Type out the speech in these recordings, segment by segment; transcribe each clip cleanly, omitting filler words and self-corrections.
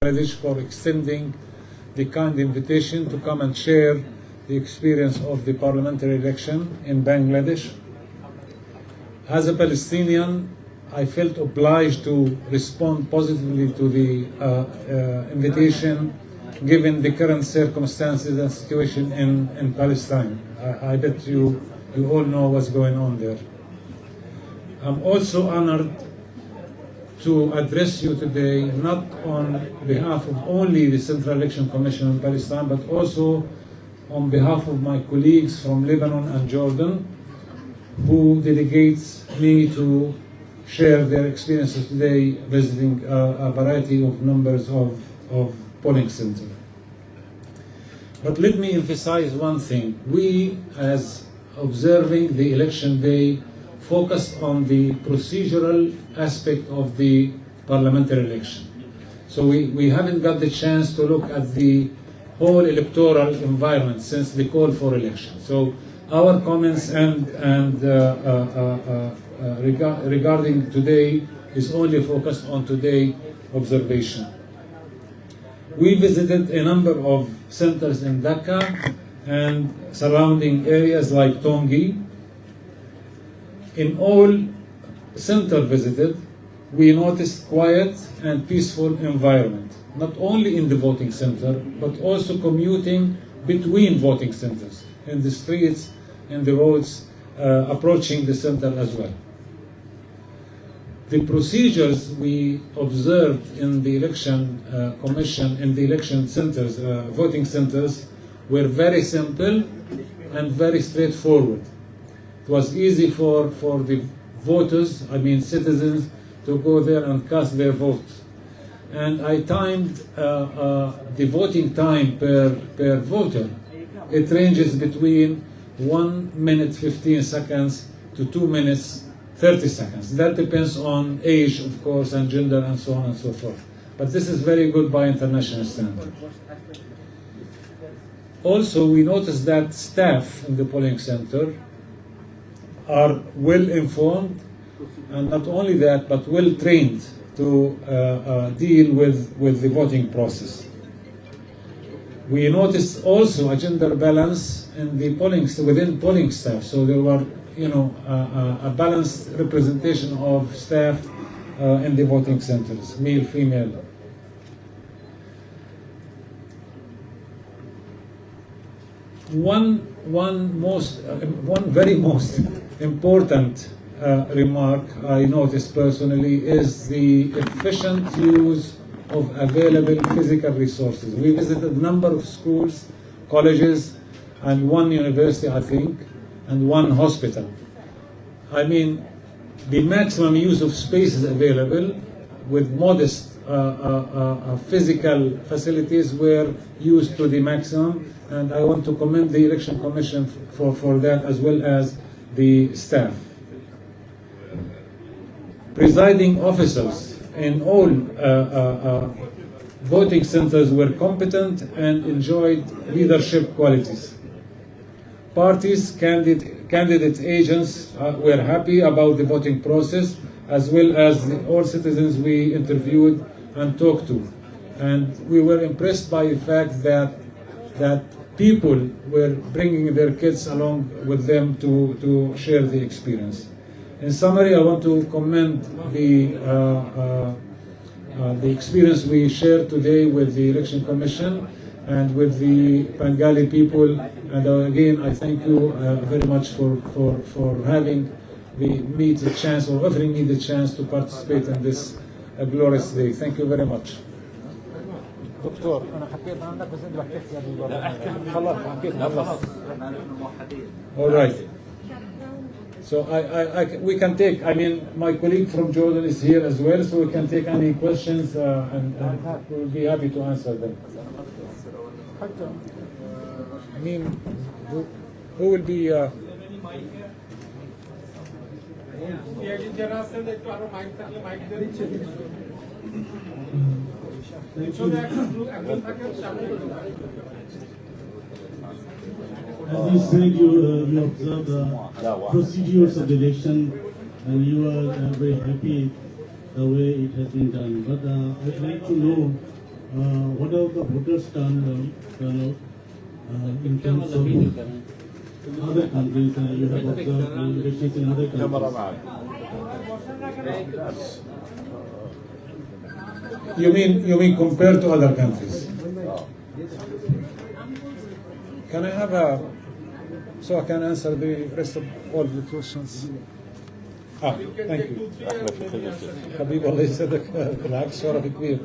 Bangladesh for extending the kind invitation to come and share the experience of the parliamentary election in Bangladesh. As a Palestinian, I felt obliged to respond positively to the invitation, given the current circumstances and situation in Palestine. I bet you all know what's going on there. I'm also honored to address you today, not on behalf of only the Central Election Commission in Palestine, but also on behalf of my colleagues from Lebanon and Jordan, who delegates me to share their experiences today visiting a variety of numbers of polling centers. But let me emphasize one thing. We, as observing the election day, focused on the procedural aspect of the parliamentary election. So we haven't got the chance to look at the whole electoral environment since the call for election. So our comments regarding today is only focused on today's observation. We visited a number of centers in Dhaka and surrounding areas like Tongi. In all centers visited, we noticed quiet and peaceful environment, not only in the voting center, but also commuting between voting centers, in the streets, in the roads, approaching the center as well. The procedures we observed in the election commission, in the election centers, voting centers, were very simple and very straightforward. It was easy for the voters, citizens, to go there and cast their votes. And I timed the voting time per voter. It ranges between 1 minute 15 seconds to 2 minutes 30 seconds. That depends on age, of course, and gender, and so on and so forth. But this is very good by international standard. Also, we noticed that staff in the polling center are well informed, and not only that, but well trained to deal with the voting process. We noticed also a gender balance in the within polling staff. So there were, a balanced representation of staff in the voting centers, male, female. One very most important remark I noticed personally is the efficient use of available physical resources. We visited a number of schools, colleges, and one university, I think, and one hospital. The maximum use of spaces available with modest physical facilities were used to the maximum, and I want to commend the Election Commission for that, as well as the staff. Presiding officers in all voting centers were competent and enjoyed leadership qualities. Parties, candidate agents were happy about the voting process, as well as all citizens we interviewed and talked to. And we were impressed by the fact that people were bringing their kids along with them to share the experience. In summary, I want to commend the experience we shared today with the Election Commission and with the Bengali people. And again, I thank you very much for having me the chance, or offering me the chance to participate in this glorious day. Thank you very much. دكتور انا حكيت عنك بس انت بحكي عن خلاص حكيت خلاص. All right. So we can take, my colleague from Jordan is here as well, so we can take any questions and we'll be happy to answer them. Who will be... As you said, you observed the procedures of the election, and you are very happy the way it has been done. But I'd like to know what are the voters turnout in terms of other countries? You have observed elections in other countries. You mean compared to other countries? Can I have so I can answer the rest of all the questions? Thank you. حبيبي الله يسعدك بالعكس شرف كبير.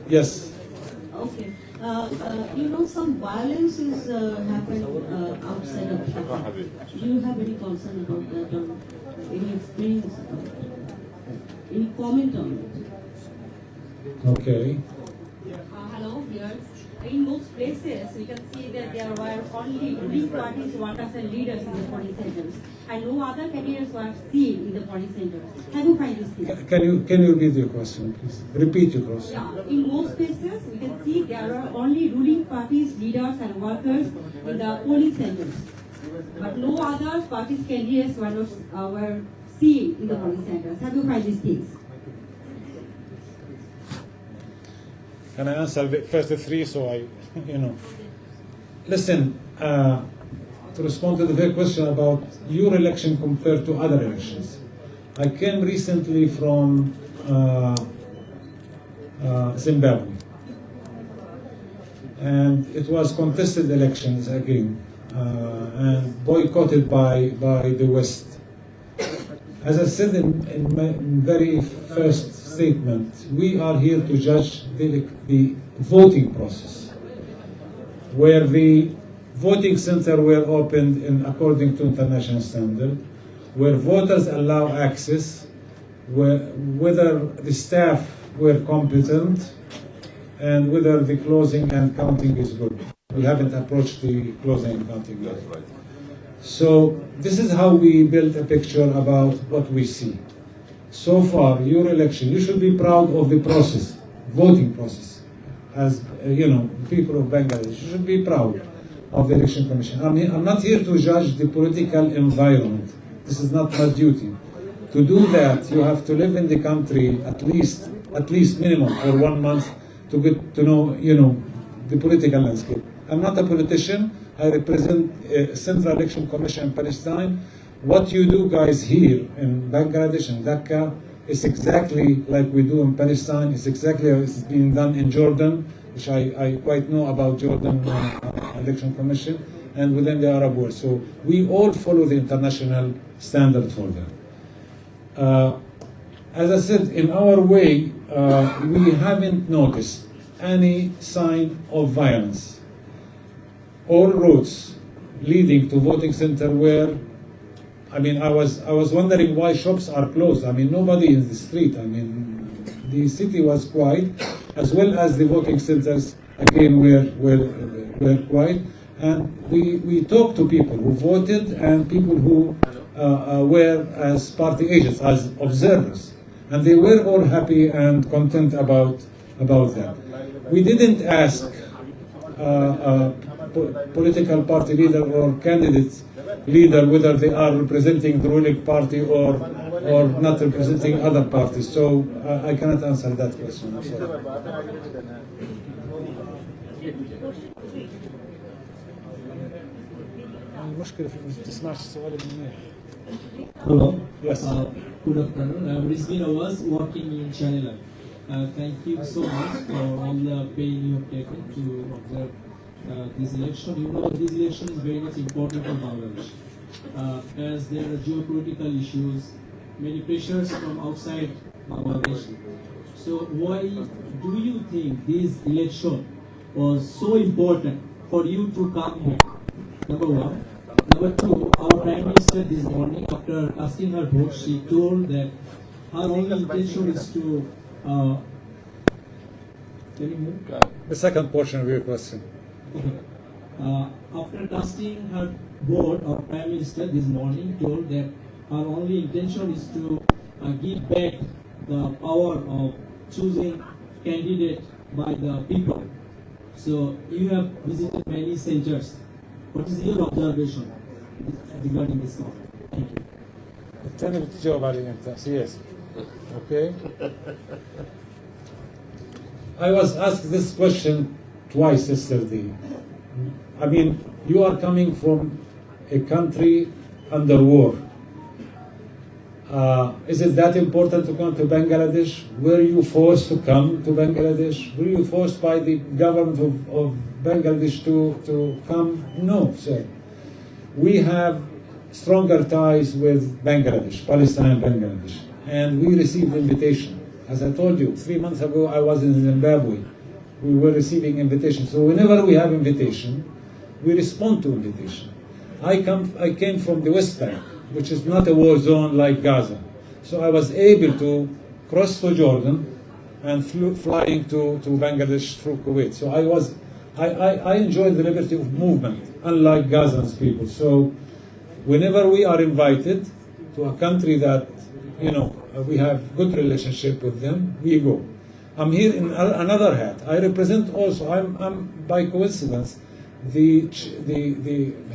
Yes. Okay. Some violence is happened outside of Dhaka. Do you have any concern about that or any experience about it? Any comment on it? Okay. Hello, viewers. In most places, we can see that there were only ruling parties, workers, and leaders in the polling centers, and no other candidates were seen in the polling centers. Have you find this thing? Can you repeat your question, please? Repeat your question. Yeah. In most places, we can see there are only ruling parties, leaders, and workers in the polling centers, but no other parties candidates were seen in the polling centers. Have you find these things? Can I answer the first three so I, Listen, to respond to the first question about your election compared to other elections. I came recently from Zimbabwe. And it was contested elections again, and boycotted by the West. As I said in my very first statement, we are here to judge the voting process, where the voting center were opened according to international standard, where voters allow access, whether the staff were competent, and whether the closing and counting is good. We haven't approached the closing and counting yet. So this is how we build a picture about what we see. So far, your election, you should be proud of the process, voting process. As people of Bangladesh, you should be proud of the election commission. I'm not here to judge the political environment. This is not my duty. To do that, you have to live in the country at least minimum for 1 month to get to know, the political landscape. I'm not a politician. I represent Central Election Commission in Palestine. What you do, guys, here in Bangladesh and Dhaka is exactly like we do in Palestine. It's exactly how it's being done in Jordan, which I quite know about Jordan Election Commission, and within the Arab world. So we all follow the international standard for that. As I said, in our way, we haven't noticed any sign of violence. All roads leading to voting center were, I was wondering why shops are closed. Nobody in the street. The city was quiet, as well as the voting centers again were quiet. And we talked to people who voted and people who were as party agents, as observers, and they were all happy and content about that. We didn't ask political party leader or candidate leader whether they are representing the ruling party or not representing other parties. So I cannot answer that question. I'm sorry. Hello. Yes. Good afternoon. I'm Rizmin Awaz, working in Channel I. Thank you so much for all the pain you have taken to observe this election. This election is very much important for Bangladesh. As there are geopolitical issues, many pressures from outside Bangladesh. So why do you think this election was so important for you to come here? Number one. Number two, our Prime Minister this morning, after casting her vote, she told that her only intention is to... The second portion of your question. Okay. After casting her vote, our Prime Minister this morning told that her only intention is to give back the power of choosing candidate by the people. So you have visited many centers. What is your observation regarding this matter? Thank you. الثاني بتجاوب عليه انت سياسي. Okay. I was asked this question twice yesterday. I mean, you are coming from a country under war. Is it that important to come to Bangladesh? Were you forced to come to Bangladesh? Were you forced by the government of Bangladesh to come? No, sir. We have stronger ties with Bangladesh, Palestine and Bangladesh. And we received invitation. As I told you, 3 months ago I was in Zimbabwe. We were receiving invitations. So whenever we have invitation, we respond to invitation. I came from the West Bank, which is not a war zone like Gaza. So I was able to cross to Jordan and flying to Bangladesh through Kuwait. So I enjoyed the liberty of movement, unlike Gazans people. So whenever we are invited to a country that, we have good relationship with them, we go. I'm here in another hat. I represent also, I'm by coincidence, the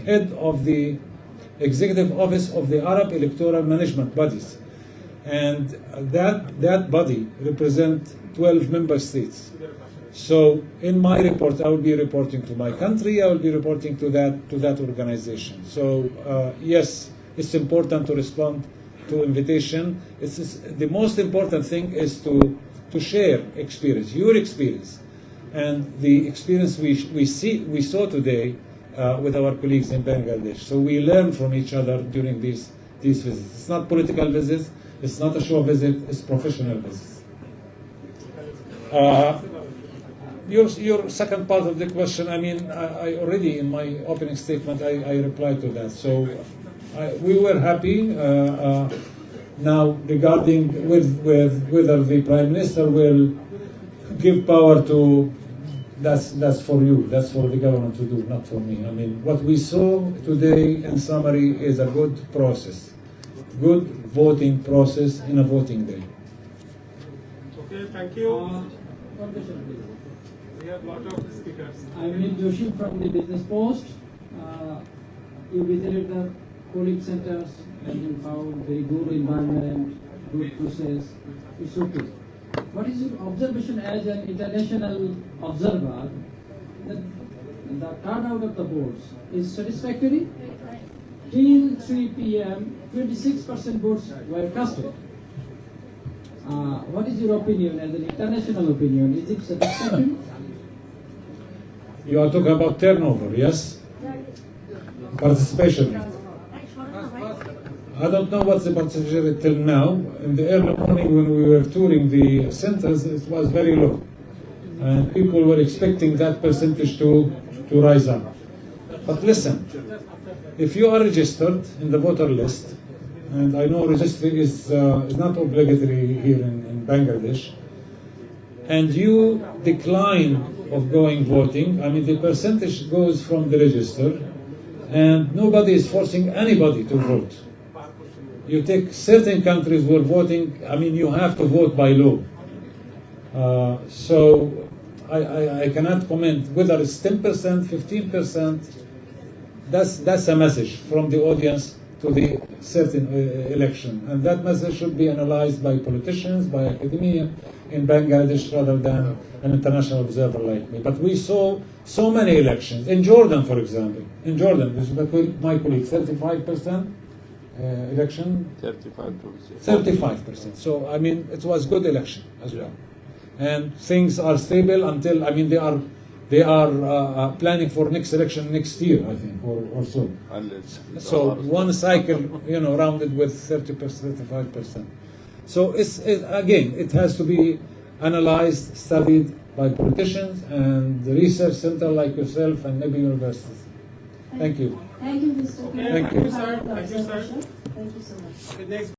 head of the executive office of the Arab electoral management bodies. And that body represents 12 member states. So in my report, I will be reporting to my country, I will be reporting to that organization. So yes, it's important to respond to invitation. The most important thing is to share experience, your experience, and the experience we saw today with our colleagues in Bangladesh. So we learn from each other during these visits. It's not political visits, it's not a show visit, it's professional visits. Your second part of the question, I mean, I already in my opening statement, I replied to that. So we were happy. Now regarding whether the Prime Minister will give power to, that's for you, that's for the government to do, not for me. I mean, what we saw today in summary is a good process, good voting process in a voting day. Okay, thank you. One question, please. We have a lot of speakers. I'm Neil Joshi from the Business Post. You visited the polling centers and you found very good environment, good process. It's okay. What is your observation as an international observer that the turnout of the votes is satisfactory? Till 3 p.m., 26% votes were casted. What is your opinion as an international opinion? Is it satisfactory? You are talking about turnover, yes? Participation rate. I don't know what's the participation rate till now. In the early morning when we were touring the centers, it was very low. And people were expecting that percentage to rise up. But listen, if you are registered in the voter list, and I know registry is not obligatory here in Bangladesh, and you decline of going voting, I mean the percentage goes from the register, and nobody is forcing anybody to vote. You take certain countries where voting, I mean you have to vote by law. So I cannot comment whether it's 10%, 15%. That's a message from the audience to the certain election, and that message should be analyzed by politicians, by academia in Bangladesh rather than an international observer like me. But we saw so many elections in Jordan, for example. In Jordan, my colleague, 35% election. 35%. So I mean, it was good election as well, and things are stable until, I mean, they are planning for next election next year, I think, or so. So one cycle, rounded with 30%, 35%. So again, it has to be analyzed, studied by politicians and the research center like yourself and maybe universities. Thank you. Thank you, Mr. Okay, thank you, sir. Thank you so much. The next